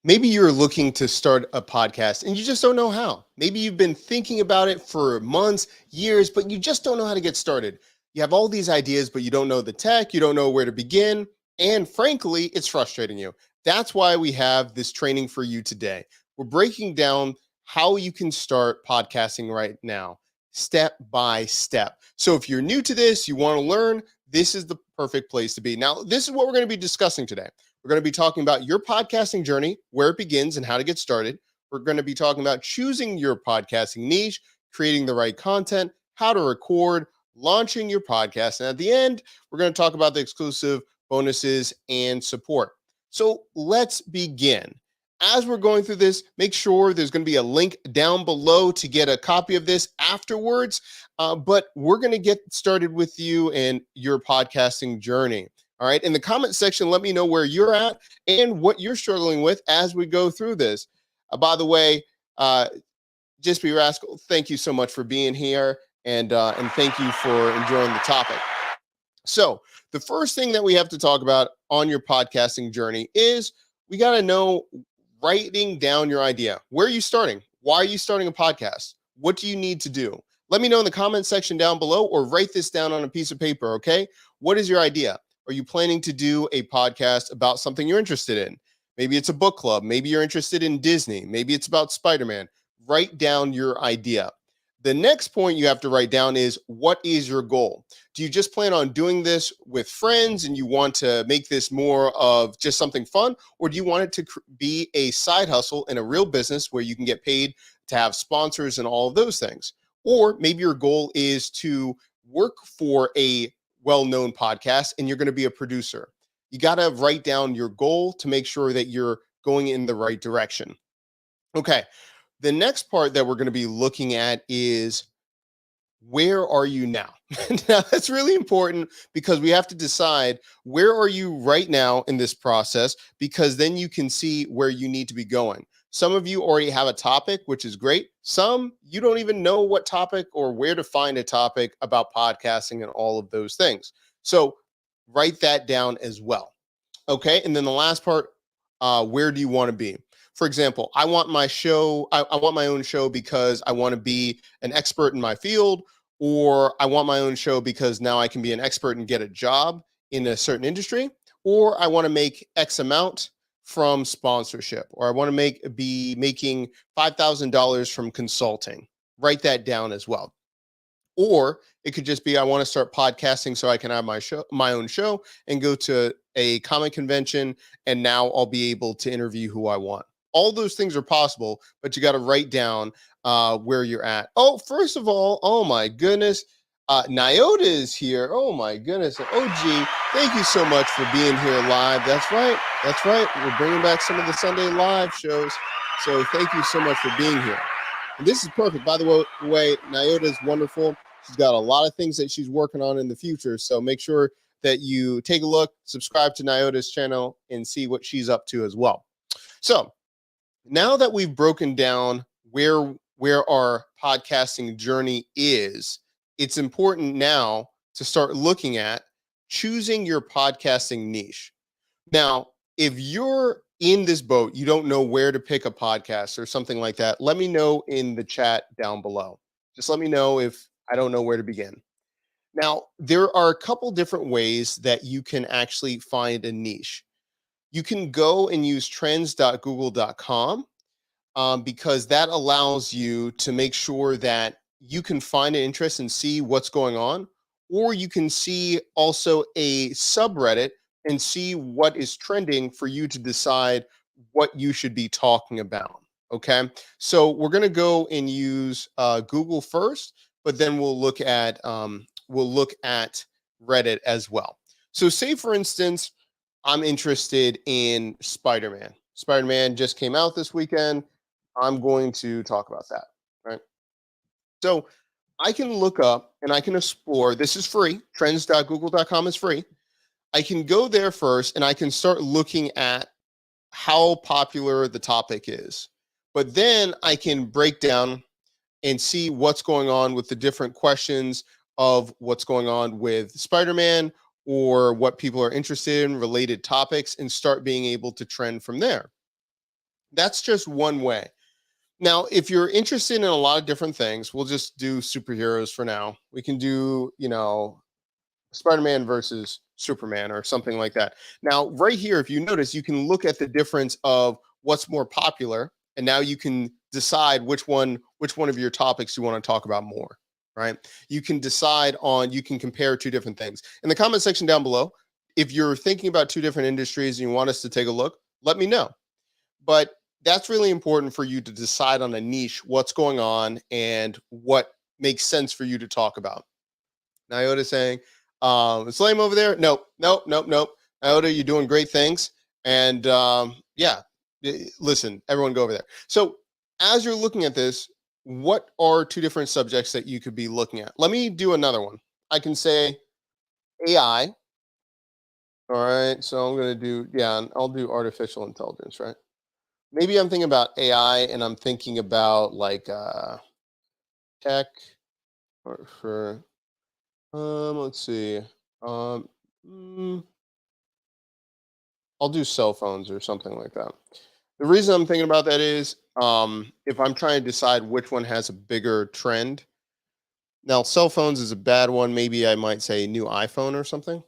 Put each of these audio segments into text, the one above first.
Maybe you're looking to start a podcast and you just don't know how. Maybe you've been thinking about it for months, years, but you just don't know how to get started. You have all these ideas, but you don't know the tech, you don't know where to begin, and frankly, it's frustrating you. That's why we have this training for you today. We're breaking down how you can start podcasting right now, step by step. So if you're new to this, you want to learn, this is the perfect place to be. Now, this is what we're going to be discussing today. We're going to be talking about your podcasting journey, where it begins and how to get started. We're going to be talking about choosing your podcasting niche, creating the right content, how to record, launching your podcast. And at the end, we're going to talk about the exclusive bonuses and support. So let's begin. As we're going through this, make sure there's going to be a link down below to get a copy of this afterwards. But we're going to get started with you and your podcasting journey. All right. In the comment section, let me know where you're at and what you're struggling with as we go through this. By the way, Just Be Rascal, thank you so much for being here, and thank you for enjoying the topic. So the first thing that we have to talk about on your podcasting journey is we got to know writing down your idea. Where are you starting? Why are you starting a podcast? What do you need to do? Let me know in the comment section down below, or write this down on a piece of paper, okay? What is your idea? Are you planning to do a podcast about something you're interested in? Maybe it's a book club. Maybe you're interested in Disney. Maybe it's about Spider-Man. Write down your idea. The next point you have to write down is, what is your goal? Do you just plan on doing this with friends and you want to make this more of just something fun? Or do you want it to be a side hustle in a real business where you can get paid to have sponsors and all of those things? Or maybe your goal is to work for a well-known podcast and you're going to be a producer. You got to write down your goal to make sure that you're going in the right direction. Okay. The next part that we're going to be looking at is, where are you now? Now, that's really important because we have to decide, where are you right now in this process, because then you can see where you need to be going. Some of you already have a topic, which is great. Some, you don't even know what topic or where to find a topic about podcasting and all of those things. So write that down as well. Okay. And then the last part, where do you want to be? For example, I want my show, I want my own show because I want to be an expert in my field, or I want my own show because now I can be an expert and get a job in a certain industry, or I want to make X amount from sponsorship, or I want to be making $5,000 from consulting. Write that down as well. Or it could just be, I want to start podcasting so I can have my own show and go to a comic convention, and now I'll be able to interview who I want. All those things are possible, but you got to write down where you're at. Oh, first of all, oh my goodness, Nyota is here. Oh my goodness, OG, thank you so much for being here live. That's right, that's right. We're bringing back some of the Sunday live shows, so thank you so much for being here. And this is perfect. By the way, Nyota is wonderful. She's got a lot of things that she's working on in the future. So make sure that you take a look, subscribe to Nyota's channel, and see what she's up to as well. So now that we've broken down where our podcasting journey is, it's important now to start looking at choosing your podcasting niche. Now, if you're in this boat, you don't know where to pick a podcast or something like that, let me know in the chat down below. Just let me know if I don't know where to begin. Now, there are a couple different ways that you can actually find a niche. You can go and use trends.google.com, because that allows you to make sure that you can find an interest and see what's going on, or you can see also a subreddit and see what is trending for you to decide what you should be talking about. Okay, so we're going to go and use Google first, but then we'll look at Reddit as well. So say, for instance, I'm interested in Spider-Man. Spider-Man just came out this weekend. I'm going to talk about that, right? So I can look up and I can explore. This is free. Trends.google.com is free. I can go there first and I can start looking at how popular the topic is. But then I can break down and see what's going on with the different questions of what's going on with Spider-Man, or what people are interested in, related topics, and start being able to trend from there. That's just one way. Now, if you're interested in a lot of different things, we'll just do superheroes for now. We can do, Spider-Man versus Superman or something like that. Now, right here, if you notice, you can look at the difference of what's more popular, and now you can decide which one of your topics you want to talk about more, right? You can decide on you can compare two different things. In the comment section down below, if you're thinking about two different industries and you want us to take a look, let me know. But that's really important for you to decide on a niche, what's going on, and what makes sense for you to talk about. Iota saying, it's lame over there. Nope, nope, nope, nope. Iota, you're doing great things. And yeah, listen, everyone go over there. So as you're looking at this, what are two different subjects that you could be looking at? Let me do another one. I can say AI. All right. So I'm going to do, yeah, I'll do artificial intelligence, right? Maybe I'm thinking about AI and I'm thinking about like tech or for let's see. Um mm, I'll do cell phones or something like that. The reason I'm thinking about that is if I'm trying to decide which one has a bigger trend. Now, cell phones is a bad one. Maybe I might say new iPhone or something.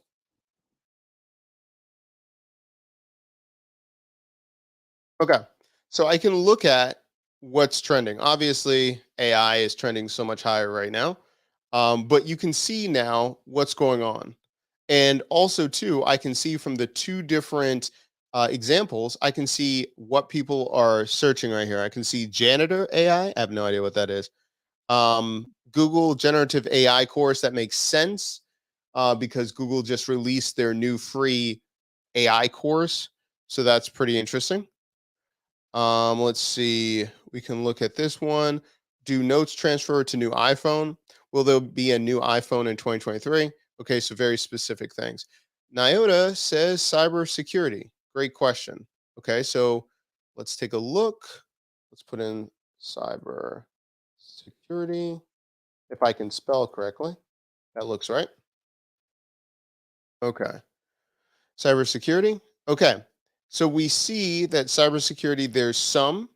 Okay. So I can look at what's trending. Obviously, AI is trending so much higher right now. But you can see now what's going on. And also, too, I can see from the two different examples, I can see what people are searching right here. I can see janitor AI. I have no idea what that is. Google generative AI course. That makes sense because Google just released their new free AI course. So that's pretty interesting. Let's see. We can look at this one. Do notes transfer to new iPhone? Will there be a new iPhone in 2023? Okay, so very specific things. Nyota says cybersecurity. Great question. Okay, so let's take a look. Let's put in cyber security. If I can spell correctly, that looks right. Okay, cybersecurity. Okay, so we see that cybersecurity, there's some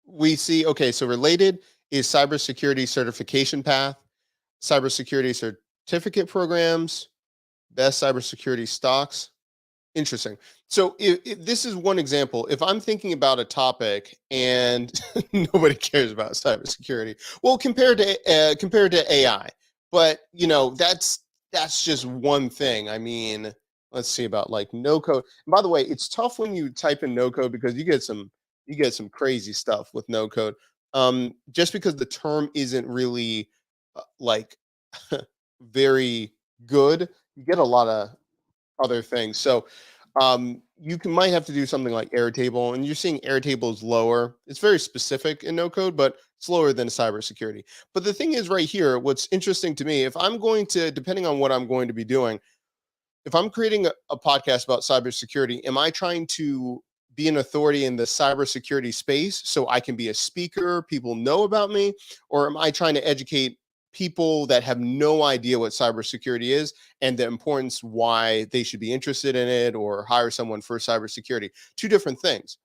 we see okay, so related is cybersecurity certification path, cybersecurity certificate programs, best cybersecurity stocks. Interesting. So if this is one example. If I'm thinking about a topic and nobody cares about cybersecurity, well, compared to AI, but that's just one thing. I mean, let's see about like no code. And by the way, it's tough when you type in no code because you get some crazy stuff with no code. Just because the term isn't really like very good, you get a lot of other things. So you can might have to do something like Airtable, and you're seeing Airtable is lower. It's very specific in no code, but it's lower than cybersecurity. But the thing is, right here, what's interesting to me, if I'm going to, depending on what I'm going to be doing, if I'm creating a podcast about cybersecurity, am I trying to be an authority in the cybersecurity space so I can be a speaker, people know about me, or am I trying to educate people that have no idea what cybersecurity is and the importance why they should be interested in it or hire someone for cybersecurity? Two different things.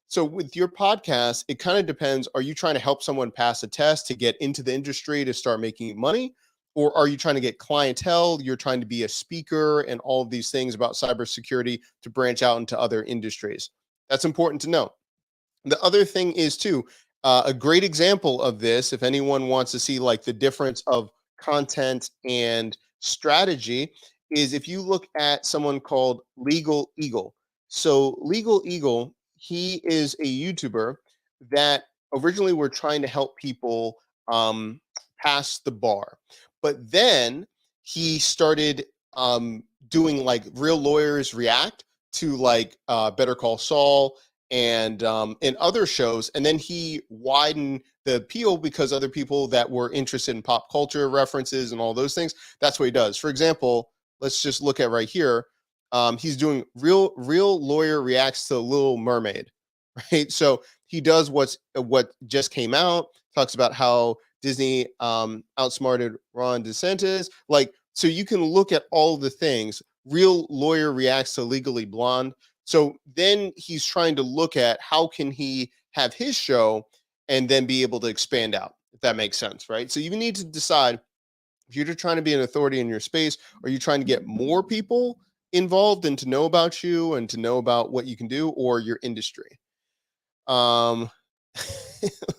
So with your podcast, it kind of depends. Are you trying to help someone pass a test to get into the industry to start making money? Or are you trying to get clientele? You're trying to be a speaker and all of these things about cybersecurity to branch out into other industries. That's important to know. The other thing is too, a great example of this, if anyone wants to see like the difference of content and strategy, is if you look at someone called Legal Eagle. So Legal Eagle, he is a YouTuber that originally were trying to help people pass the bar, but then he started doing like real lawyers react to like Better Call Saul and other shows, and then he widened the appeal because other people that were interested in pop culture references and all those things, that's what he does. For example, let's just look at right here. He's doing real lawyer reacts to Little Mermaid, right? So he does what just came out, talks about how Disney outsmarted Ron DeSantis. Like, so you can look at all the things. Real lawyer reacts to Legally Blonde. So then he's trying to look at how can he have his show and then be able to expand out, if that makes sense, right? So you need to decide if you're just trying to be an authority in your space, are you trying to get more people involved and to know about you and to know about what you can do or your industry? Um,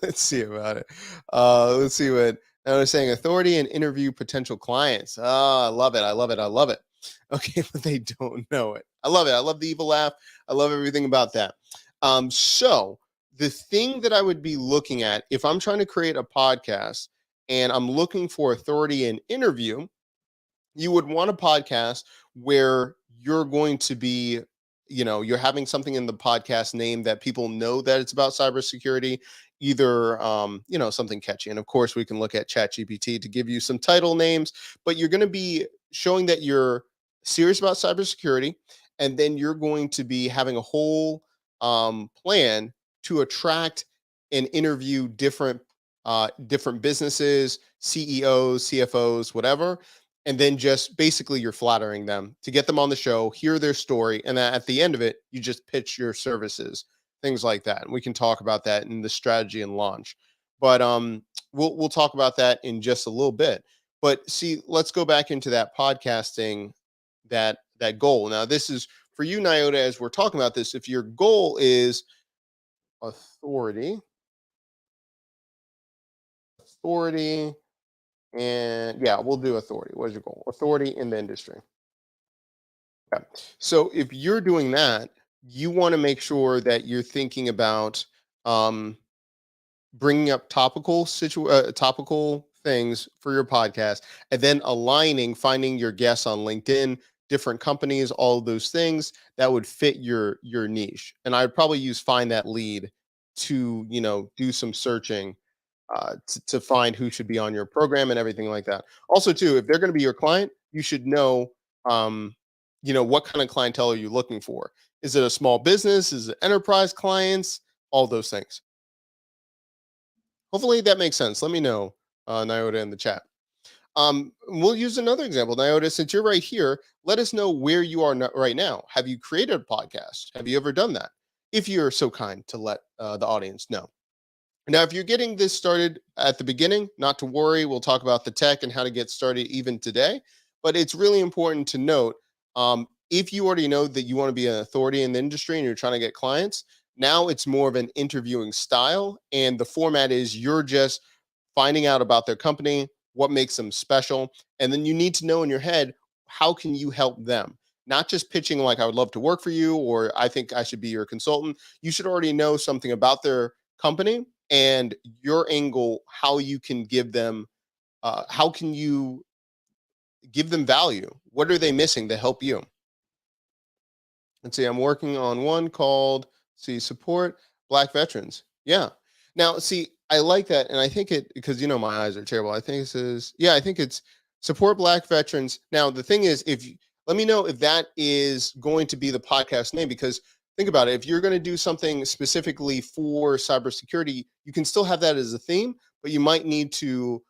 let's see about it. Let's see what I was saying. Authority and interview potential clients. Ah, I love it. I love it. I love it. Okay, but they don't know it. I love it. I love the evil laugh. I love everything about that. So the thing that I would be looking at if I'm trying to create a podcast and I'm looking for authority and interview, you would want a podcast where you're going to be, you're having something in the podcast name that people know that it's about cybersecurity, either something catchy. And of course we can look at ChatGPT to give you some title names, but you're going to be showing that you're serious about cybersecurity, and then you're going to be having a whole plan to attract and interview different businesses, CEOs, CFOs, whatever, and then just basically you're flattering them to get them on the show, hear their story, and then at the end of it you just pitch your services, things like that. And we can talk about that in the strategy and launch, but we'll talk about that in just a little bit. But see, let's go back into that podcasting, that goal. Now this is for you, Nyota, as we're talking about this. If your goal is authority, authority and yeah, we'll do authority. What is your goal? Authority in the industry. Okay. So if you're doing that, you want to make sure that you're thinking about um, bringing up topical things for your podcast, and then aligning, finding your guests on LinkedIn, different companies, all of those things that would fit your niche. And I'd probably use find that lead to do some searching to find who should be on your program and everything like that. Also, too, if they're going to be your client, you should know, what kind of clientele are you looking for? Is it a small business? Is it enterprise clients? All those things. Hopefully that makes sense. Let me know, Nyota, in the chat. We'll use another example, Nyota. Since you're right here, let us know where you are right now. Have you created a podcast? Have you ever done that? If you're so kind to let the audience know. Now, if you're getting this started at the beginning, not to worry. We'll talk about the tech and how to get started even today. But it's really important to note, if you already know that you want to be an authority in the industry and you're trying to get clients, now it's more of an interviewing style. And the format is you're just finding out about their company, what makes them special. And then you need to know in your head, how can you help them? Not just pitching like, I would love to work for you, or I think I should be your consultant. You should already know something about their company and your angle, how can you give them value? What are they missing to help you? Let's see, I'm working on one called, see, support Black veterans. Yeah. Now, see, I like that. And I think it, because, my eyes are terrible. I think this is, yeah, I think it's support Black veterans. Now, the thing is, let me know if that is going to be the podcast name, because think about it. If you're going to do something specifically for cybersecurity, you can still have that as a theme, but you might need to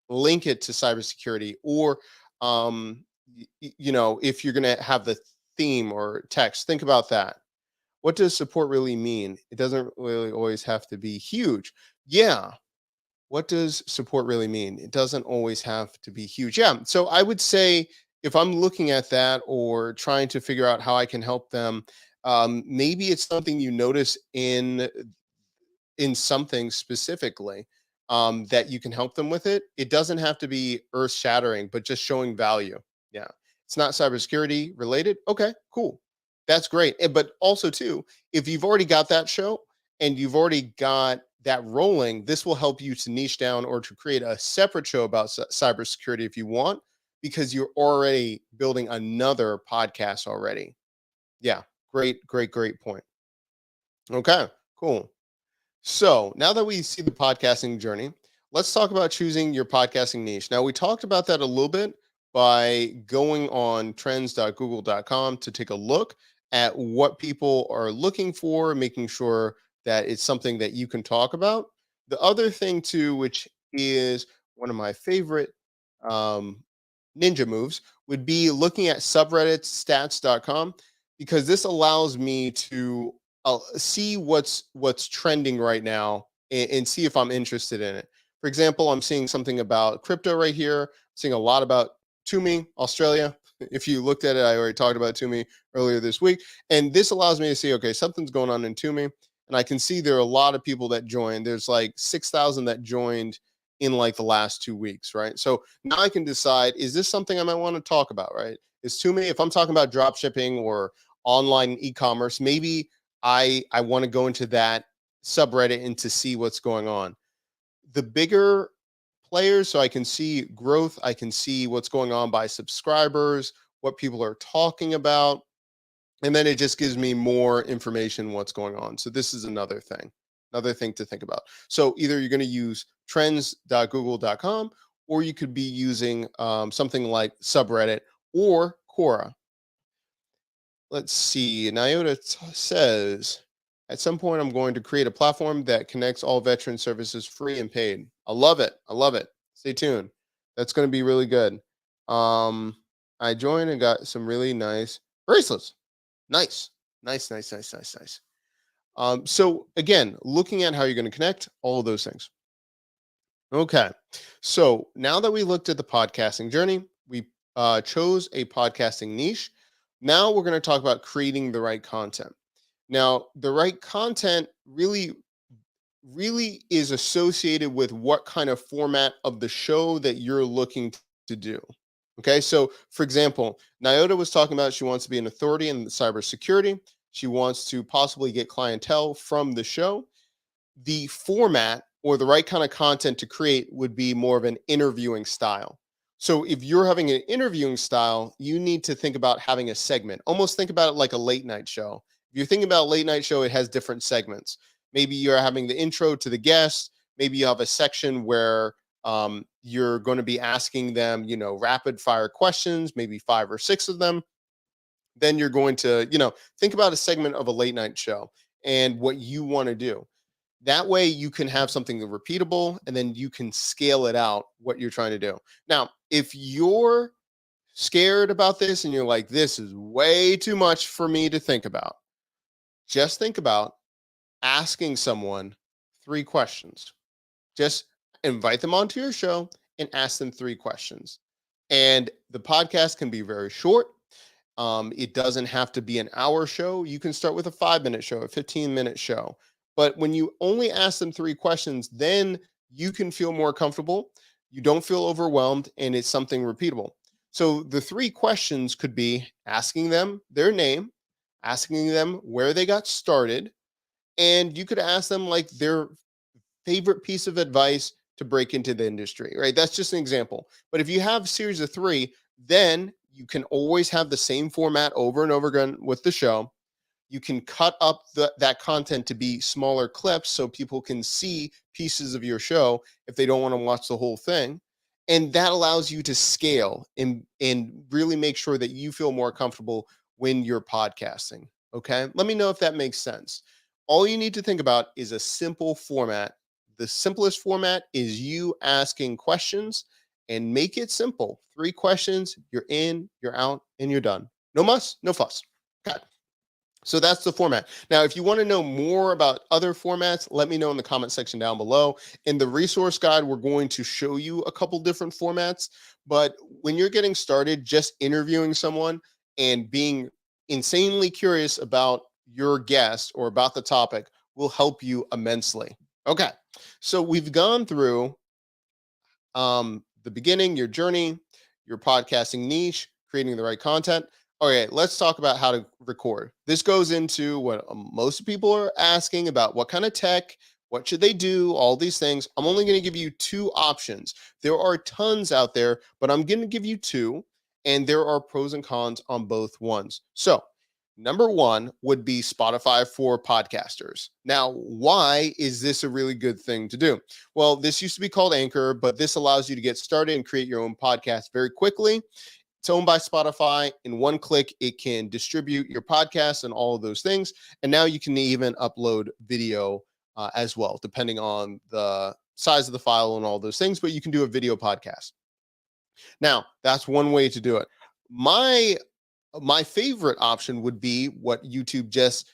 link it to cybersecurity, or, if you're going to have the theme or text, think about that. What does support really mean? It doesn't really always have to be huge. Yeah. What does support really mean? It doesn't always have to be huge. Yeah. So I would say, if I'm looking at that or trying to figure out how I can help them, maybe it's something you notice in something specifically, that you can help them with it. It doesn't have to be earth shattering, but just showing value. Yeah. It's not cybersecurity related. Okay, cool. That's great. But also, too, if you've already got that show and you've already got that rolling, this will help you to niche down or to create a separate show about cybersecurity if you want, because you're already building another podcast already. Yeah. Great, great, great point. Okay, cool. So now that we see the podcasting journey, let's talk about choosing your podcasting niche. Now, we talked about that a little bit by going on trends.google.com to take a look at what people are looking for, making sure that it's something that you can talk about. The other thing, too, which is one of my favorite um, ninja moves, would be looking at subreddits stats.com. because this allows me to see what's trending right now, and see if I'm interested in it. For example, I'm seeing something about crypto right here. Seeing a lot about Toomey, Australia. If you looked at it, I already talked about Toomey earlier this week, and this allows me to see, okay, something's going on in Toomey, and I can see there are a lot of people that joined. There's like 6,000 that joined in like the last 2 weeks, right? So now I can decide, is this something I might want to talk about, right? Is Toomey, if I'm talking about drop shipping or online e-commerce, maybe I want to go into that subreddit and to see what's going on. The bigger players, so I can see growth, I can see what's going on by subscribers, what people are talking about, and then it just gives me more information what's going on. So this is another thing to think about. So either you're going to use trends.google.com, or you could be using something like subreddit or Quora. Let's see. Nyota says, at some point, I'm going to create a platform that connects all veteran services free and paid. I love it. I love it. Stay tuned. That's going to be really good. I joined and got some really nice bracelets. Nice. Nice, nice, nice, nice, nice. So again, looking at how you're going to connect, all of those things. Okay. So now that we looked at the podcasting journey, we chose a podcasting niche. Now we're going to talk about creating the right content. Now, the right content really is associated with what kind of format of the show that you're looking to do. Okay. So, for example, Nyota was talking about she wants to be an authority in cybersecurity. She wants to possibly get clientele from the show. The format or the right kind of content to create would be more of an interviewing style. So if you're having an interviewing style, you need to think about having a segment. Almost think about it like a late night show. If you're thinking about a late night show, it has different segments. Maybe you're having the intro to the guest. Maybe you have a section where you're going to be asking them, rapid fire questions, maybe 5 or 6 of them. Then you're going to, think about a segment of a late night show and what you want to do. That way you can have something repeatable, and then you can scale it out what you're trying to do. Now, if you're scared about this and you're like, this is way too much for me to think about, just think about asking someone 3 questions. Just invite them onto your show and ask them 3 questions. And the podcast can be very short. It doesn't have to be an hour show. You can start with a 5-minute show, a 15-minute show. But when you only ask them 3 questions, then you can feel more comfortable. You don't feel overwhelmed, and it's something repeatable. So the 3 questions could be asking them their name, asking them where they got started, and you could ask them like their favorite piece of advice to break into the industry, right? That's just an example. But if you have a series of 3, then you can always have the same format over and over again with the show. You can cut up that content to be smaller clips so people can see pieces of your show if they don't want to watch the whole thing. And that allows you to scale and really make sure that you feel more comfortable when you're podcasting. Okay. Let me know if that makes sense. All you need to think about is a simple format. The simplest format is you asking questions, and make it simple. 3 questions, you're in, you're out, and you're done. No muss, no fuss. Okay. So that's the format. Now, if you want to know more about other formats, let me know in the comment section down below. In the resource guide, we're going to show you a couple different formats. But when you're getting started, just interviewing someone and being insanely curious about your guest or about the topic will help you immensely. Okay. So we've gone through the beginning, your journey, your podcasting niche, creating the right content. Okay, let's talk about how to record. This goes into what most people are asking about: what kind of tech, what should they do, all these things. I'm only going to give you 2 options. There are tons out there, but I'm going to give you 2, and there are pros and cons on both ones. So, number 1 would be Spotify for podcasters. Now, why is this a really good thing to do? Well, this used to be called Anchor, but this allows you to get started and create your own podcast very quickly. It's owned by Spotify. In one click, it can distribute your podcast and all of those things. And now you can even upload video as well, depending on the size of the file and all those things, but you can do a video podcast. Now, that's one way to do it. My My favorite option would be what YouTube just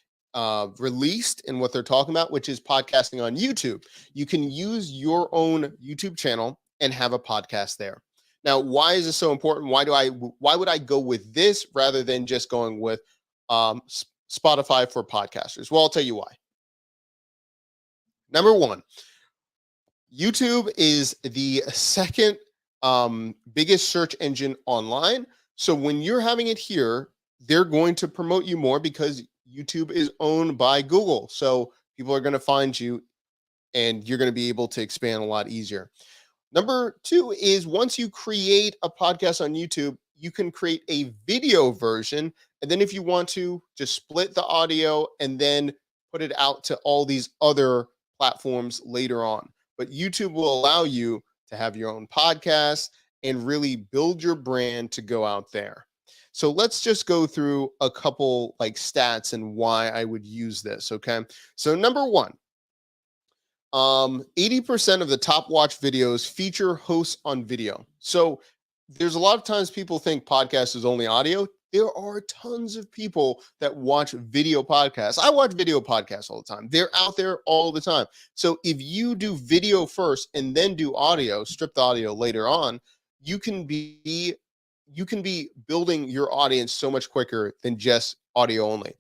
released and what they're talking about, which is podcasting on YouTube. You can use your own YouTube channel and have a podcast there. Now, why is this so important? Why would I go with this rather than just going with Spotify for podcasters? Well, I'll tell you why. Number one, YouTube is the second biggest search engine online. So when you're having it here, they're going to promote you more because YouTube is owned by Google. So people are going to find you and you're going to be able to expand a lot easier. Number two is once you create a podcast on YouTube, you can create a video version. And then if you want to, just split the audio and then put it out to all these other platforms later on. But YouTube will allow you to have your own podcast and really build your brand to go out there. So let's just go through a couple like stats and why I would use this. Okay. So number one, 80% of the top watch videos feature hosts on video. So there's a lot of times people think podcast is only audio. There are tons of people that watch video podcasts. I watch video podcasts all the time. They're out there all the time. So if you do video first and then do audio, strip the audio later on, you can be building your audience so much quicker than just audio only.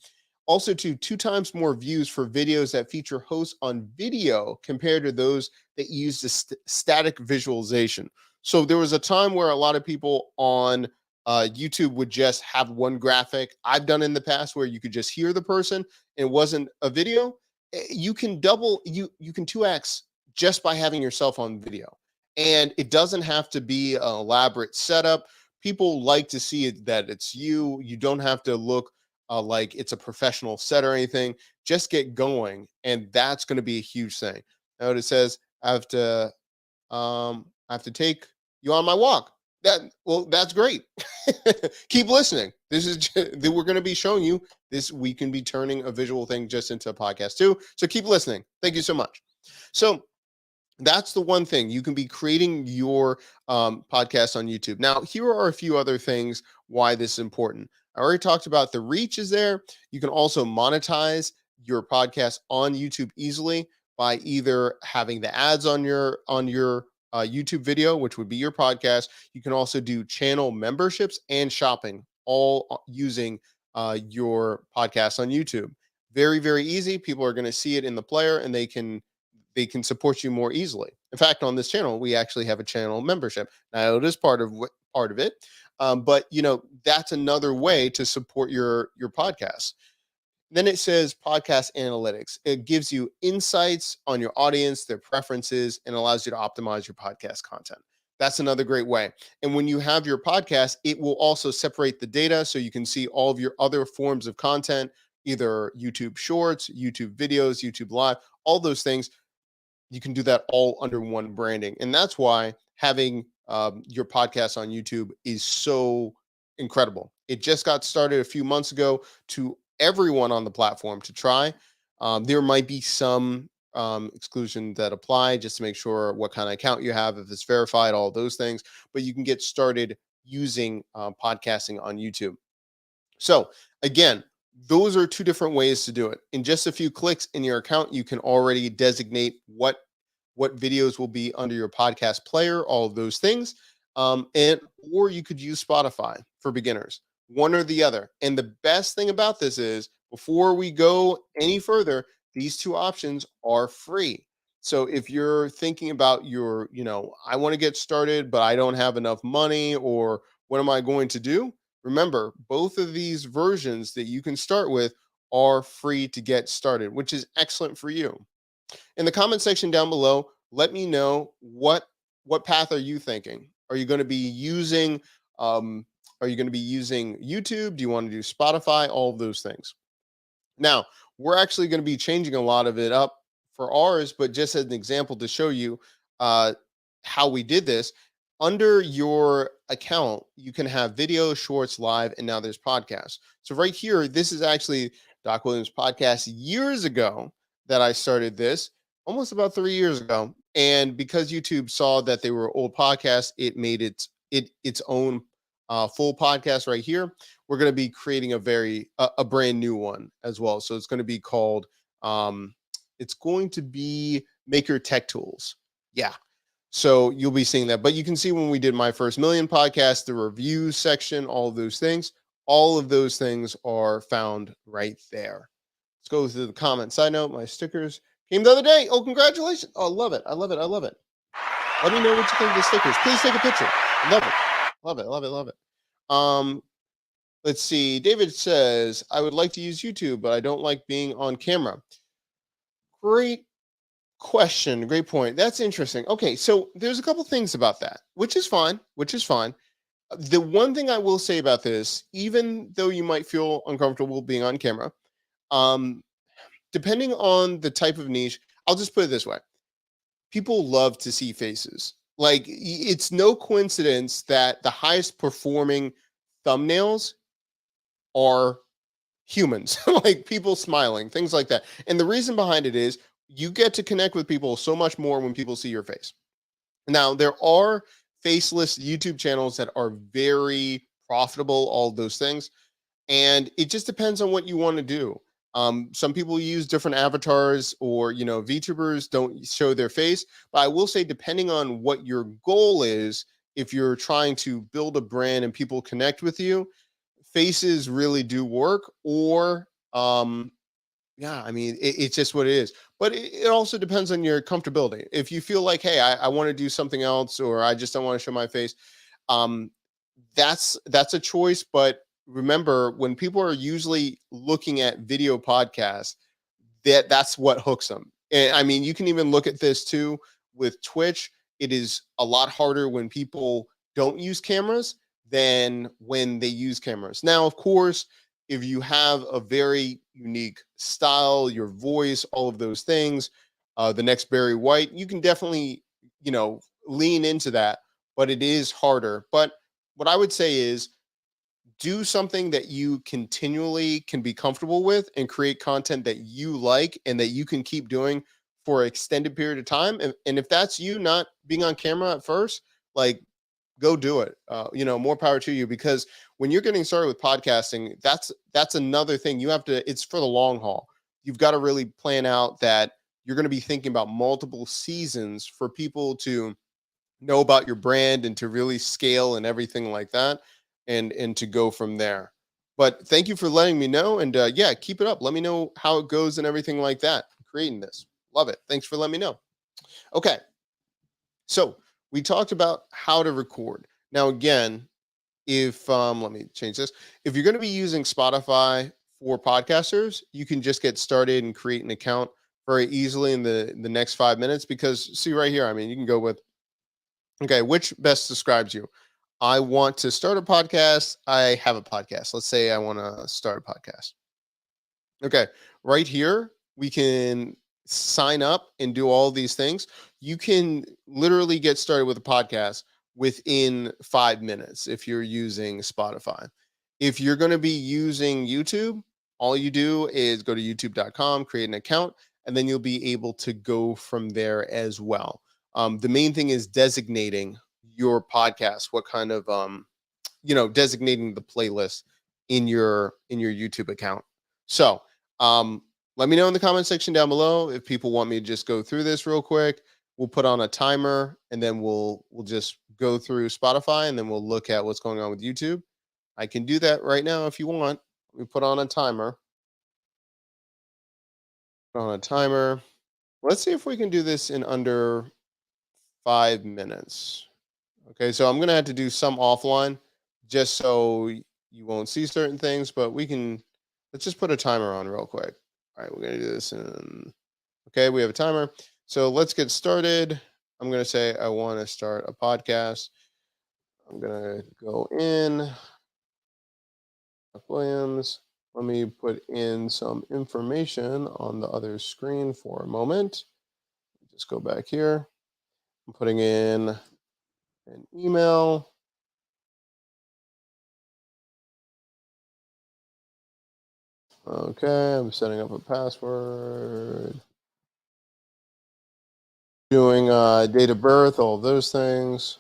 Also, two times more views for videos that feature hosts on video compared to those that use the static visualization. So there was a time where a lot of people on YouTube would just have one graphic. I've done in the past where you could just hear the person and it wasn't a video. You can you can 2x just by having yourself on video. And it doesn't have to be an elaborate setup. People like to see it that it's you. You don't have to look like it's a professional set or anything. Just get going, and that's going to be a huge thing. Now it says I have to take you on my walk. That's great. Keep listening. This is we're going to be showing you this. We can be turning a visual thing just into a podcast too. So keep listening. Thank you so much. So that's the one thing you can be creating your podcast on YouTube. Now, here are a few other things why this is important. I already talked about the reach is there. You can also monetize your podcast on YouTube easily by either having the ads on your YouTube video, which would be your podcast. You can also do channel memberships and shopping, all using your podcast on YouTube. Very, very easy. People are going to see it in the player, and they can support you more easily. In fact, on this channel, we actually have a channel membership. Now, it is part of it, but that's another way to support your podcast. Then it says podcast analytics. It gives you insights on your audience, their preferences, and allows you to optimize your podcast content. That's another great way. And when you have your podcast, it will also separate the data so you can see all of your other forms of content, either YouTube Shorts, YouTube videos, YouTube Live, all those things. You can do that all under one branding. And that's why having your podcast on YouTube is so incredible. It just got started a few months ago to everyone on the platform to try. There might be some exclusion that apply just to make sure what kind of account you have, if it's verified, all those things. But you can get started using podcasting on YouTube. So again, those are two different ways to do it. In just a few clicks in your account, you can already designate what videos will be under your podcast player, all of those things. Or you could use Spotify for beginners, one or the other. And the best thing about this is before we go any further, these two options are free. So if you're thinking about I want to get started, but I don't have enough money, or what am I going to do? Remember, both of these versions that you can start with are free to get started, which is excellent for you. In the comment section down below, let me know what path are you thinking? Are you going to be using YouTube? Do you want to do Spotify? All of those things. Now, we're actually going to be changing a lot of it up for ours, but just as an example to show you how we did this, under your account, you can have video, shorts, live, and now there's podcasts. So right here, this is actually Doc Williams' podcast years ago that I started this, almost about 3 years ago. And because YouTube saw that they were old podcasts, it made its own full podcast right here, we're going to be creating a brand new one as well. So it's going to be called, it's going to be Maker Tech Tools. Yeah. So you'll be seeing that. But you can see when we did my first million podcast, the reviews section, all of those things are found right there. Let's go to the comment. Side note, my stickers came the other day. Oh, congratulations. Oh, I love it. I love it. I love it. Let me know what you think of the stickers. Please take a picture. Love it. Love it. Love it. Love it. Let's see. David says, I would like to use YouTube, but I don't like being on camera. Great question. Great point. That's interesting. Okay, so there's a couple things about that, which is fine. The one thing I will say about this, even though you might feel uncomfortable being on camera, um, depending on the type of niche, I'll just put it this way. People love to see faces. Like, it's no coincidence that the highest performing thumbnails are humans, like people smiling, things like that. And the reason behind it is you get to connect with people so much more when people see your face. Now, there are faceless YouTube channels that are very profitable, all those things. And it just depends on what you want to do. Some people use different avatars, or, VTubers don't show their face. But I will say, depending on what your goal is, if you're trying to build a brand and people connect with you, faces really do work. Or yeah, I mean, it's just what it is. But it also depends on your comfortability. If you feel like, hey, I want to do something else, or I just don't want to show my face, um, that's a choice. But remember, when people are usually looking at video podcasts, that's what hooks them. And I mean, you can even look at this too with Twitch. It is a lot harder when people don't use cameras than when they use cameras. Now, of course, if you have a very unique style, your voice, all of those things, the next Barry White, you can definitely, lean into that, but it is harder. But what I would say is, do something that you continually can be comfortable with and create content that you like and that you can keep doing for an extended period of time. And if that's you not being on camera at first, like, go do it. More power to you, because when you're getting started with podcasting, that's another thing you have to, it's for the long haul. You've got to really plan out that you're going to be thinking about multiple seasons for people to know about your brand and to really scale and everything like that, and to go from there. But thank you for letting me know, and yeah, keep it up. Let me know how it goes and everything like that, creating this. Love it. Thanks for letting me know. Okay, so we talked about how to record. Now, again, if let me change this. If you're going to be using Spotify for podcasters, you can just get started and create an account very easily in the next 5 minutes. Because see right here, I mean, you can go with, okay, which best describes you? I want to start a podcast. I have a podcast. Let's say I want to start a podcast. Okay, right here, we can sign up and do all these things. You can literally get started with a podcast within 5 minutes if you're using Spotify. If you're going to be using YouTube, all you do is go to youtube.com, create an account, and then you'll be able to go from there as well. The main thing is designating your podcast, what kind of designating the playlist in your YouTube account. So let me know in the comment section down below if people want me to just go through this real quick. We'll put on a timer, and then we'll just go through Spotify, and then we'll look at what's going on with YouTube. I can do that right now if you want. We put on a timer. Put on a timer. Let's see if we can do this in under 5 minutes. Okay, so I'm gonna have to do some offline just so you won't see certain things, but let's just put a timer on real quick. All right, we're gonna do this in, okay, we have a timer. So let's get started. I'm gonna say I want to start a podcast. I'm gonna go in Williams. Let me put in some information on the other screen for a moment. Just go back here. I'm putting in an email. Okay, I'm setting up a password. Doing date of birth, all those things.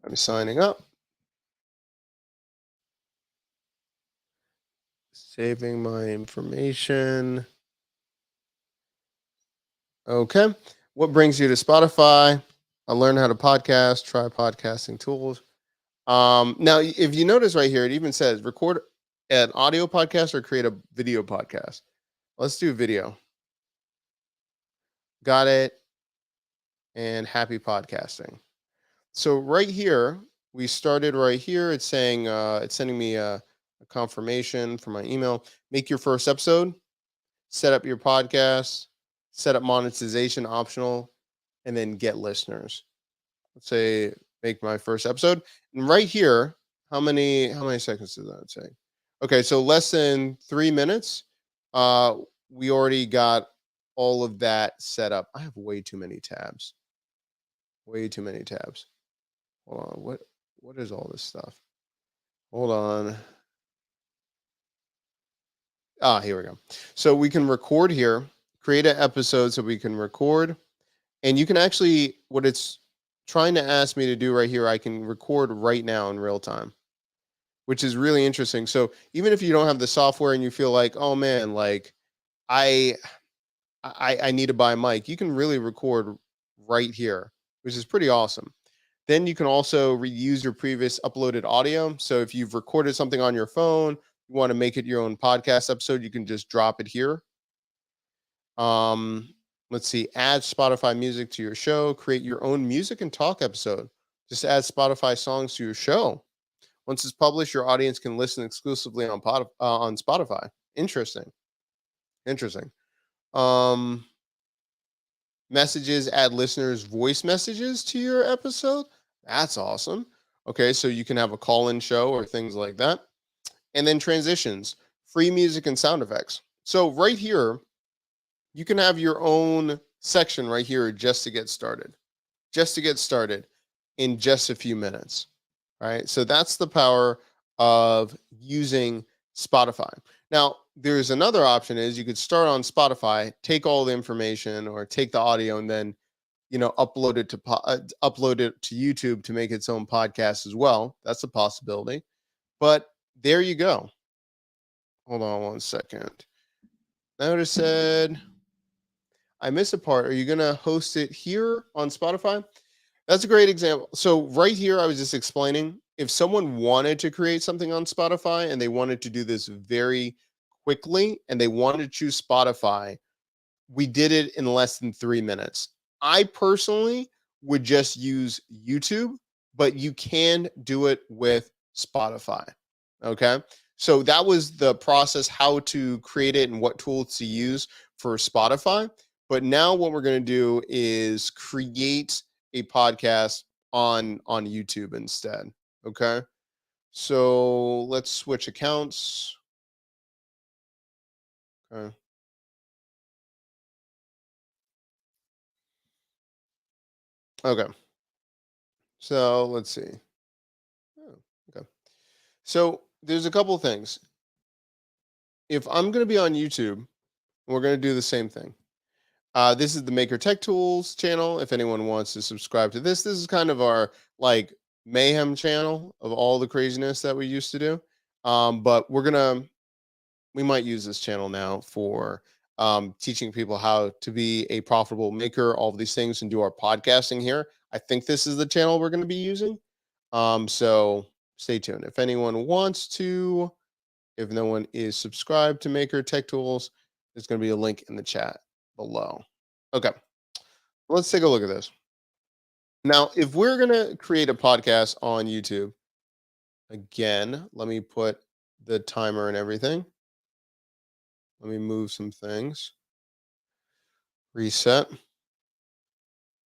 I'm signing up, saving my information. Okay. What brings you to Spotify? I learned how to podcast, try podcasting tools. Now, if you notice right here, it even says record an audio podcast or create a video podcast. Let's do video. Got it. And happy podcasting. So right here, we started right here. It's saying it's sending me a confirmation for my email. Make your first episode, set up your podcast, set up monetization optional, and then get listeners. Let's say make my first episode. And right here, how many seconds does that say? Okay, so less than 3 minutes. Uh we already got all of that set up. I have way too many tabs. Way too many tabs. Hold on. What is all this stuff? Hold on. Ah, here we go. So we can record here, create an episode so we can record. And you can actually, what it's trying to ask me to do right here, I can record right now in real time, which is really interesting. So even if you don't have the software and you feel like, oh man, like I I need to buy a mic, you can really record right here, which is pretty awesome. Then you can also reuse your previous uploaded audio. So if you've recorded something on your phone, you want to make it your own podcast episode, you can just drop it here. Um, let's see, add Spotify music to your show, create your own music and talk episode. Just add Spotify songs to your show. Once it's published, your audience can listen exclusively on Spotify. Interesting. Interesting. Um, messages, add listeners' voice messages to your episode. That's awesome. Okay, so you can have a call-in show or things like that. And then transitions, free music and sound effects. So right here, you can have your own section right here just to get started. Just to get started in just a few minutes. Right? So that's the power of using Spotify. Now, there's another option is you could start on Spotify, take all the information or take the audio and then upload it to YouTube to make its own podcast as well. That's a possibility. But there you go. Hold on one second. Notice said I missed a part. Are you gonna host it here on Spotify? That's a great example. So right here, I was just explaining if someone wanted to create something on Spotify and they wanted to do this very quickly and they wanted to choose Spotify, we did it in less than 3 minutes. I personally would just use YouTube, but you can do it with Spotify. Okay. So that was the process, how to create it and what tools to use for Spotify. But now what we're going to do is create a podcast on YouTube instead. Okay. So let's switch accounts. Okay. Okay. So let's see. Oh, okay. So there's a couple things. If I'm going to be on YouTube, we're going to do the same thing. This is the Maker Tech Tools channel. If anyone wants to subscribe to this is kind of our like mayhem channel of all the craziness that we used to do. But we might use this channel now for teaching people how to be a profitable maker, all of these things, and do our podcasting here. I think this is the channel we're going to be using. So stay tuned. If anyone wants to, if no one is subscribed to Maker Tech Tools, there's going to be a link in the chat below. Okay, let's take a look at this. Now, if we're going to create a podcast on YouTube, again, let me put the timer and everything. Let me move some things. Reset.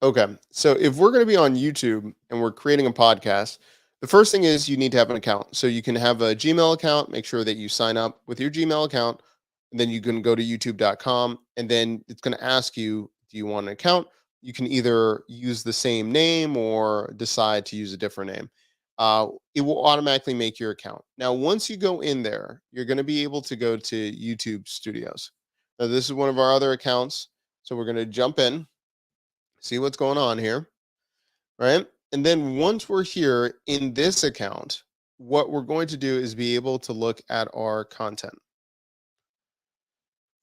Okay. So if we're going to be on YouTube and we're creating a podcast, the first thing is you need to have an account. So you can have a Gmail account, make sure that you sign up with your Gmail account, and then you can go to youtube.com and then it's going to ask you, do you want an account? You can either use the same name or decide to use a different name. It will automatically make your account. Now, once you go in there, you're going to be able to go to YouTube Studios. Now, this is one of our other accounts. So we're going to jump in, see what's going on here, right? And then once we're here in this account, what we're going to do is be able to look at our content.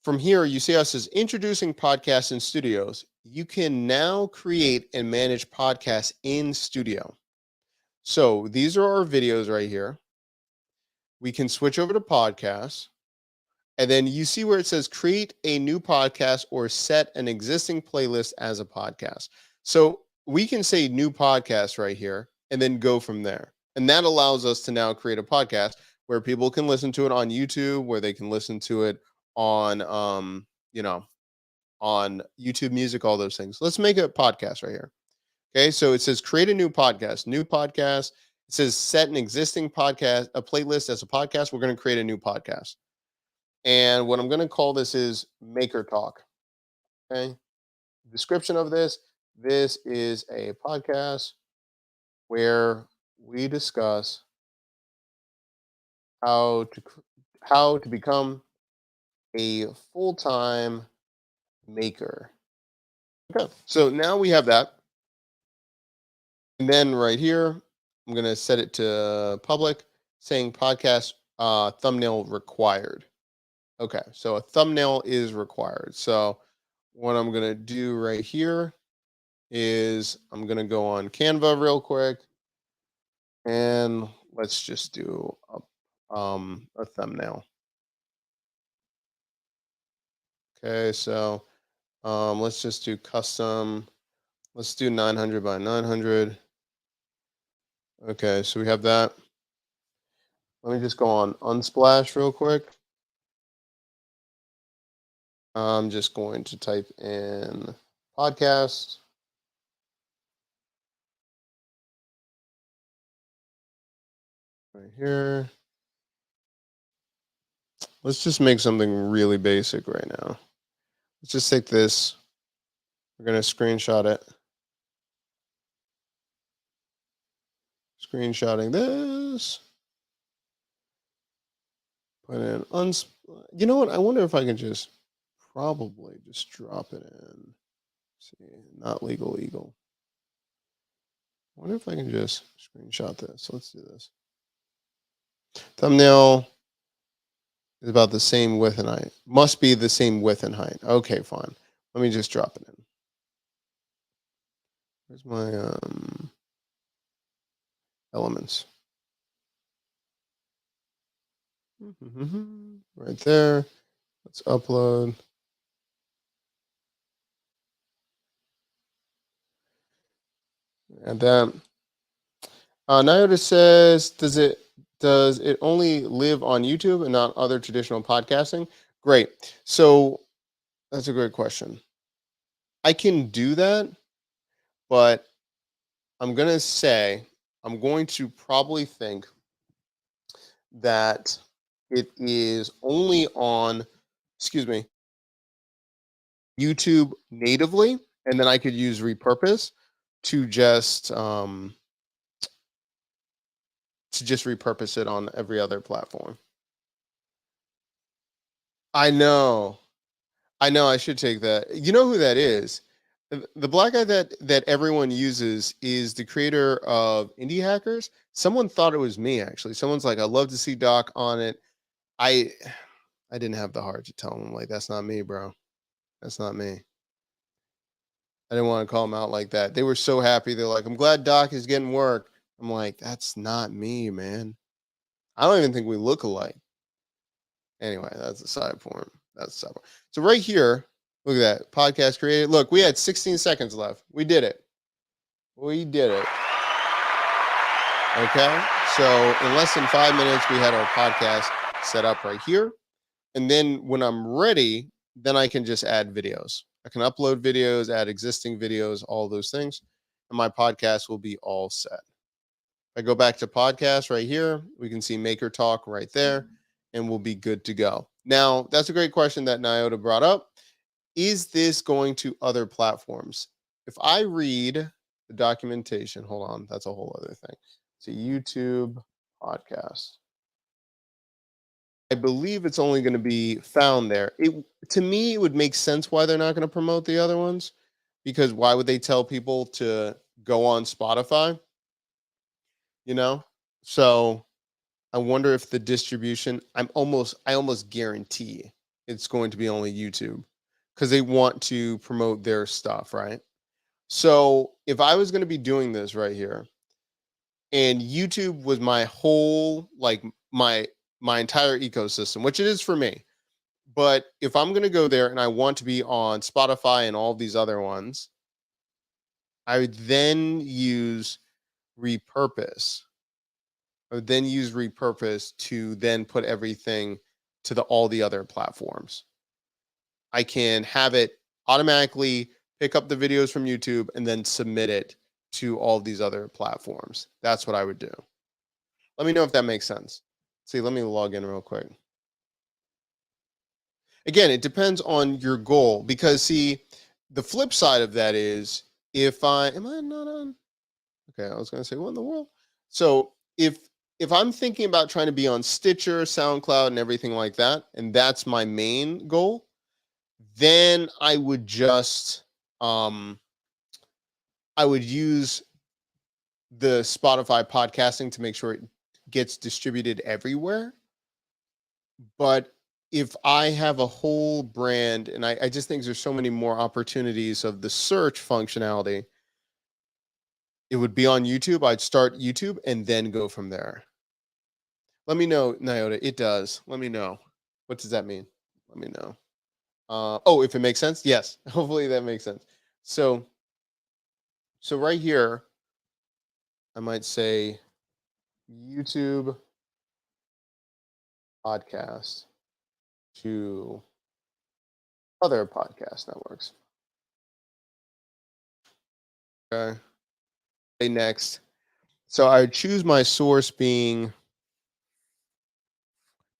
From here, you see us as introducing podcasts in studios. You can now create and manage podcasts in studio. So these are our videos right here. We can switch over to podcasts. And then you see where it says create a new podcast or set an existing playlist as a podcast. So we can say new podcast right here and then go from there. And that allows us to now create a podcast where people can listen to it on YouTube, where they can listen to it on on YouTube Music, all those things. Let's make a podcast right here. Okay, so it says create a new podcast. New podcast. It says set an existing podcast, a playlist as a podcast. We're going to create a new podcast. And what I'm going to call this is Maker Talk. Okay. Description of this is a podcast where we discuss how to become a full-time maker. Okay. So now we have that. And then right here, I'm going to set it to public saying podcast thumbnail required. Okay, so a thumbnail is required. So what I'm going to do right here is I'm going to go on Canva real quick and let's just do a thumbnail. Okay, so let's just do custom. Let's do 900 by 900. Okay, so we have that. Let me just go on Unsplash real quick. I'm just going to type in podcast. Right here. Let's just make something really basic right now. Let's just take this. We're going to screenshot it. Screenshotting this. Put in you know what? I wonder if I can just probably just drop it in. Let's see, not legal eagle. I wonder if I can just screenshot this. Let's do this. Thumbnail is about the same width and height. Must be the same width and height. Okay, fine. Let me just drop it in. Where's my elements? Right there. Let's upload. Add that. Nyota says, does it only live on YouTube and not other traditional podcasting? Great. So that's a great question. I can do that, but I'm going to probably think that it is only on, YouTube natively, and then I could use repurpose to just repurpose it on every other platform. I know. I should take that. You know who that is? The black guy that everyone uses is the creator of Indie Hackers. Someone thought it was me, actually. Someone's like, I love to see Doc on it. I didn't have the heart to tell him, like, that's not me, bro. That's not me. I didn't want to call him out like that. They were so happy. They're like, I'm glad Doc is getting work. I'm like, that's not me, man. I don't even think we look alike. Anyway, that's a side point. That's a side point. So right here, look at that. Podcast created. Look, we had 16 seconds left. We did it. We did it. Okay. So in less than 5 minutes, we had our podcast set up right here. And then when I'm ready, then I can just add videos. I can upload videos, add existing videos, all those things. And my podcast will be all set. If I go back to podcast right here, we can see Maker Talk right there, and we'll be good to go. Now, that's a great question that Nyota brought up. Is this going to other platforms? If I read the documentation, hold on, that's a whole other thing. It's a YouTube podcast. I believe it's only going to be found there. To me, it would make sense why they're not going to promote the other ones, because why would they tell people to go on Spotify, you know? So I wonder if the distribution, I almost guarantee it's going to be only YouTube because they want to promote their stuff, right? So if I was going to be doing this right here and YouTube was my whole, like my entire ecosystem, which it is for me. But if I'm going to go there and I want to be on Spotify and all these other ones, I would then use repurpose. I would then use repurpose to then put everything to the all the other platforms. I can have it automatically pick up the videos from YouTube and then submit it to all these other platforms. That's what I would do. Let me know if that makes sense. See, let me log in real quick. Again, it depends on your goal because see, the flip side of that is if I am I not on okay, I was gonna say what in the world? So if I'm thinking about trying to be on Stitcher, SoundCloud, and everything like that, and that's my main goal, then um I would use the Spotify podcasting to make sure it gets distributed everywhere. But if I have a whole brand, and I just think there's so many more opportunities of the search functionality, it would be on YouTube. I'd start YouTube and then go from there. Let me know, Nyota. It does. Let me know. What does that mean? Let me know. Oh, if it makes sense? Yes. Hopefully that makes sense. So, so right here, I might say YouTube podcast to other podcast networks. Okay. Say next. So I would choose my source being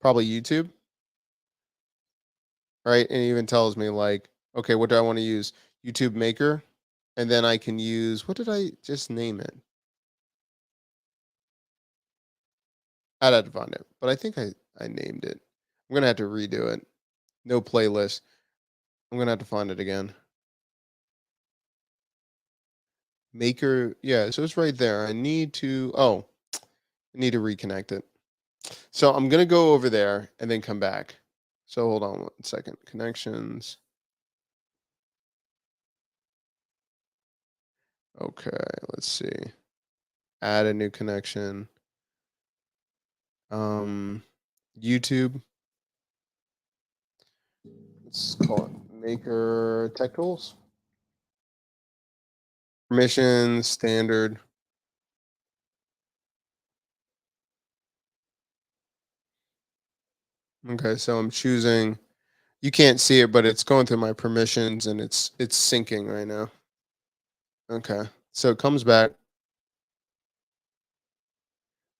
probably YouTube, right? And it even tells me like, okay, what do I want to use? YouTube Maker, and then I can use what did I just name it? I'd have to find it, but I think I named it. I'm gonna have to redo it. No playlist. I'm gonna have to find it again. Maker, yeah. So it's right there. I need to. Oh, I need to reconnect it. So I'm gonna go over there and then come back. So hold on 1 second. Connections. Okay, let's see. Add a new connection. Um, YouTube. Let's call it Maker Tech Tools. Permissions, standard. Okay, so I'm choosing. You can't see it, but it's going through my permissions and it's syncing right now. Okay, so it comes back.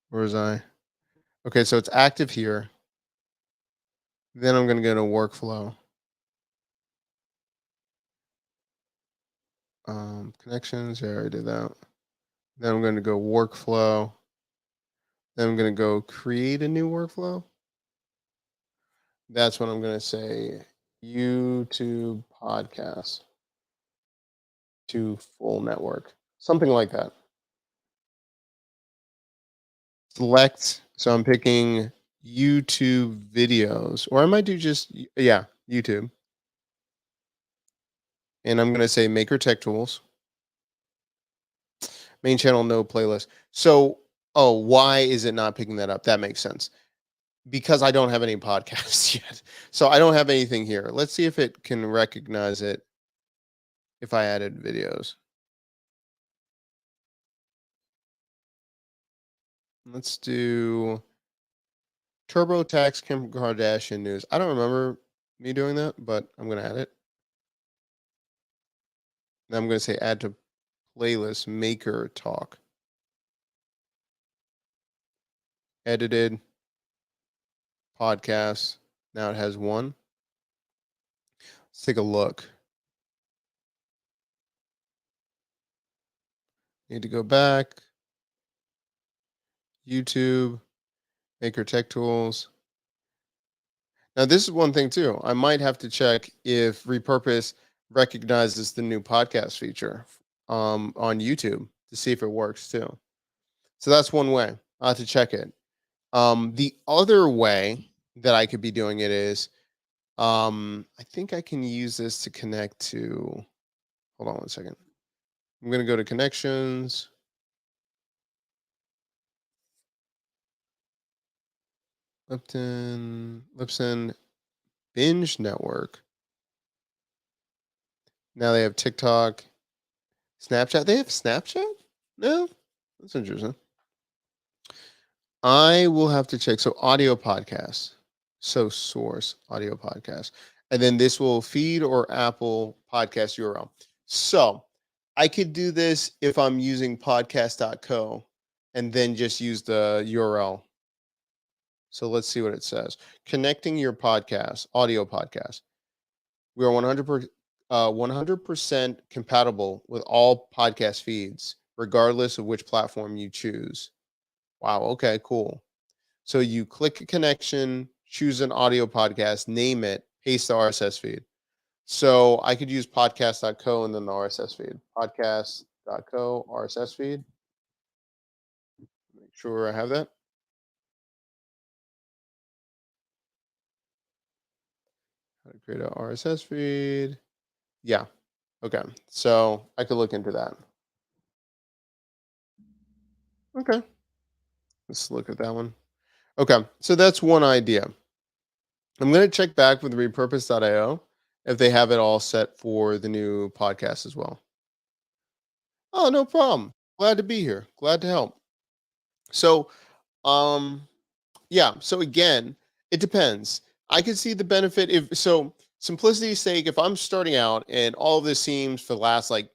Where was I? Okay, so it's active here. Then I'm gonna go to workflow. Connections. Yeah, I already did that. Then I'm gonna go workflow. Then I'm gonna go create a new workflow. That's what I'm gonna say. YouTube podcast to full network, something like that. Select. So I'm picking YouTube videos, or I might do just yeah YouTube, and I'm gonna say Maker Tech Tools. Main channel, no playlist. So, oh, why is it not picking that up? That makes sense. Because I don't have any podcasts yet. So I don't have anything here. Let's see if it can recognize it if I added videos. Let's do TurboTax Kim Kardashian news. I don't remember me doing that, but I'm going to add it. Then I'm going to say add to playlist Maker Talk. Edited podcast. Now it has one. Let's take a look. Need to go back. YouTube, Maker Tech Tools. Now, this is one thing too. I might have to check if repurpose recognizes the new podcast feature. on YouTube to see if it works too. So that's one way. I have to check it. The other way that I could be doing it is I think I can use this to connect to, hold on one second. I'm going to go to connections, Lipson Binge Network. Now they have TikTok, Snapchat. They have Snapchat? No? That's interesting. I will have to check. So audio podcasts. So source audio podcast. And then this will feed or Apple podcast URL. So I could do this if I'm using podcast.co and then just use the URL. So let's see what it says. Connecting your podcast, audio podcast. We are 100% compatible with all podcast feeds, regardless of which platform you choose. Wow. Okay, cool. So you click a connection, choose an audio podcast, name it, paste the RSS feed. So I could use podcast.co and then the RSS feed. Podcast.co, RSS feed. Make sure I have that. How to create a RSS feed. Yeah. Okay. So I could look into that. Okay. Let's look at that one. Okay. So that's one idea. I'm going to check back with repurpose.io if they have it all set for the new podcast as well. Oh, no problem. Glad to be here. Glad to help. So, um, yeah. So again, it depends. I can see the benefit if so. Simplicity's sake, if I'm starting out and all of this seems for the last like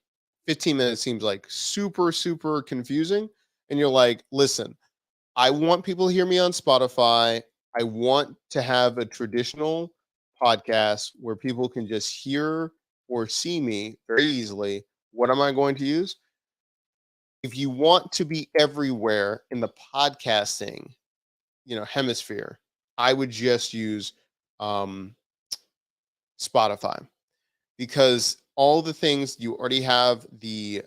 15 minutes seems like super confusing, and you're like, listen, I want people to hear me on Spotify. I want to have a traditional podcast where people can just hear or see me very easily. What am I going to use? If you want to be everywhere in the podcasting, hemisphere, I would just use um, Spotify because all the things you already have the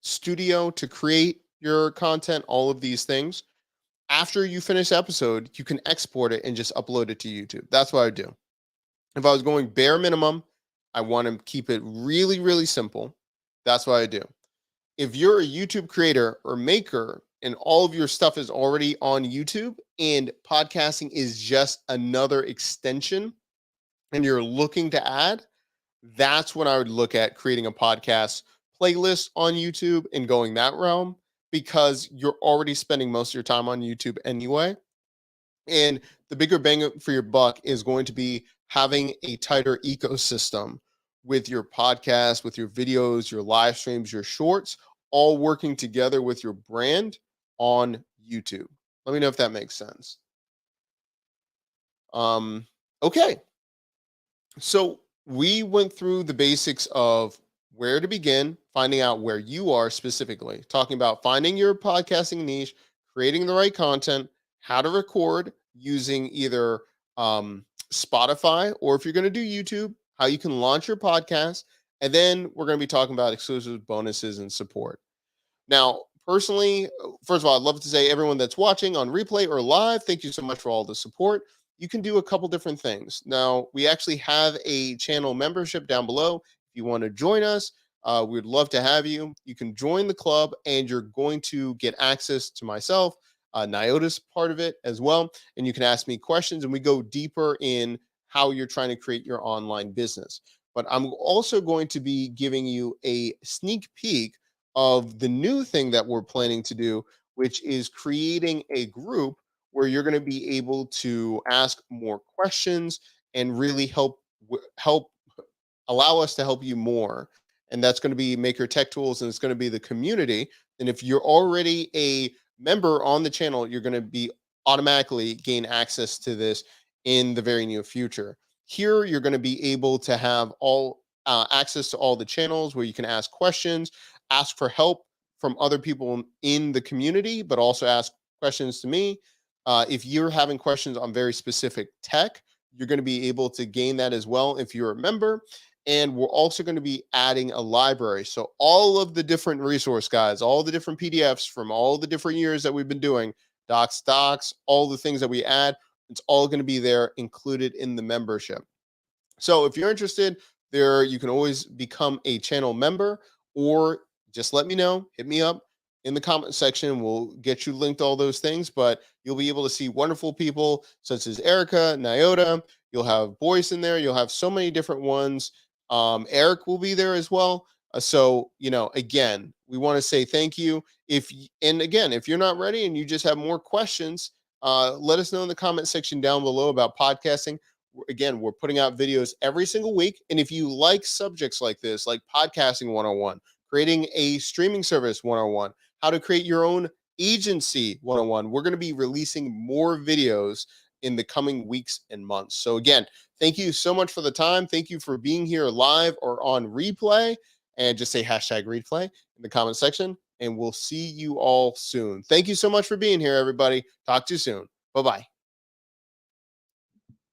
studio to create your content, all of these things. After you finish the episode, you can export it and just upload it to YouTube. That's what I would do. If I was going bare minimum, I want to keep it really simple. That's what I do. If you're a YouTube creator or maker and all of your stuff is already on YouTube and podcasting is just another extension and you're looking to add, that's when I would look at creating a podcast playlist on YouTube and going that realm because you're already spending most of your time on YouTube anyway. And the bigger bang for your buck is going to be having a tighter ecosystem with your podcast, with your videos, your live streams, your shorts, all working together with your brand on YouTube. Let me know if that makes sense. Okay. So we went through the basics of where to begin, finding out where you are specifically, talking about finding your podcasting niche, creating the right content, how to record using either Spotify or if you're going to do YouTube, how you can launch your podcast. And then we're going to be talking about exclusive bonuses and support. Now, personally, first of all, I'd love to say everyone that's watching on replay or live, thank you so much for all the support. You can do a couple different things. Now, we actually have a channel membership down below. If you want to join us, we'd love to have you. You can join the club and you're going to get access to myself, Nyota's part of it as well. And you can ask me questions and we go deeper in how you're trying to create your online business. But I'm also going to be giving you a sneak peek of the new thing that we're planning to do, which is creating a group where you're going to be able to ask more questions and really help allow us to help you more. And that's going to be Maker Tech Tools, and it's going to be the community. And if you're already a member on the channel, you're going to be automatically gain access to this in the very near future. Here, you're going to be able to have all access to all the channels where you can ask questions, ask for help from other people in the community, but also ask questions to me. If you're having questions on very specific tech, you're going to be able to gain that as well if you're a member. And we're also going to be adding a library. So all of the different resource guides, all the different PDFs from all the different years that we've been doing, docs, all the things that we add, it's all going to be there included in the membership. So if you're interested, there you can always become a channel member, or just let me know, hit me up in the comment section. We'll get you linked to all those things, but you'll be able to see wonderful people such as Erica, Nyota. You'll have Boyce in there. You'll have so many different ones. Eric will be there as well. So, again, we want to say thank you. And again, if you're not ready and you just have more questions, let us know in the comment section down below about podcasting. Again, we're putting out videos every single week. And if you like subjects like this, like podcasting 101, creating a streaming service 101, how to create your own agency 101, we're going to be releasing more videos in the coming weeks and months. So again, thank you so much for the time. Thank you for being here live or on replay, and just say hashtag replay in the comment section, and we'll see you all soon. Thank you so much for being here, everybody. Talk to you soon. Bye-bye.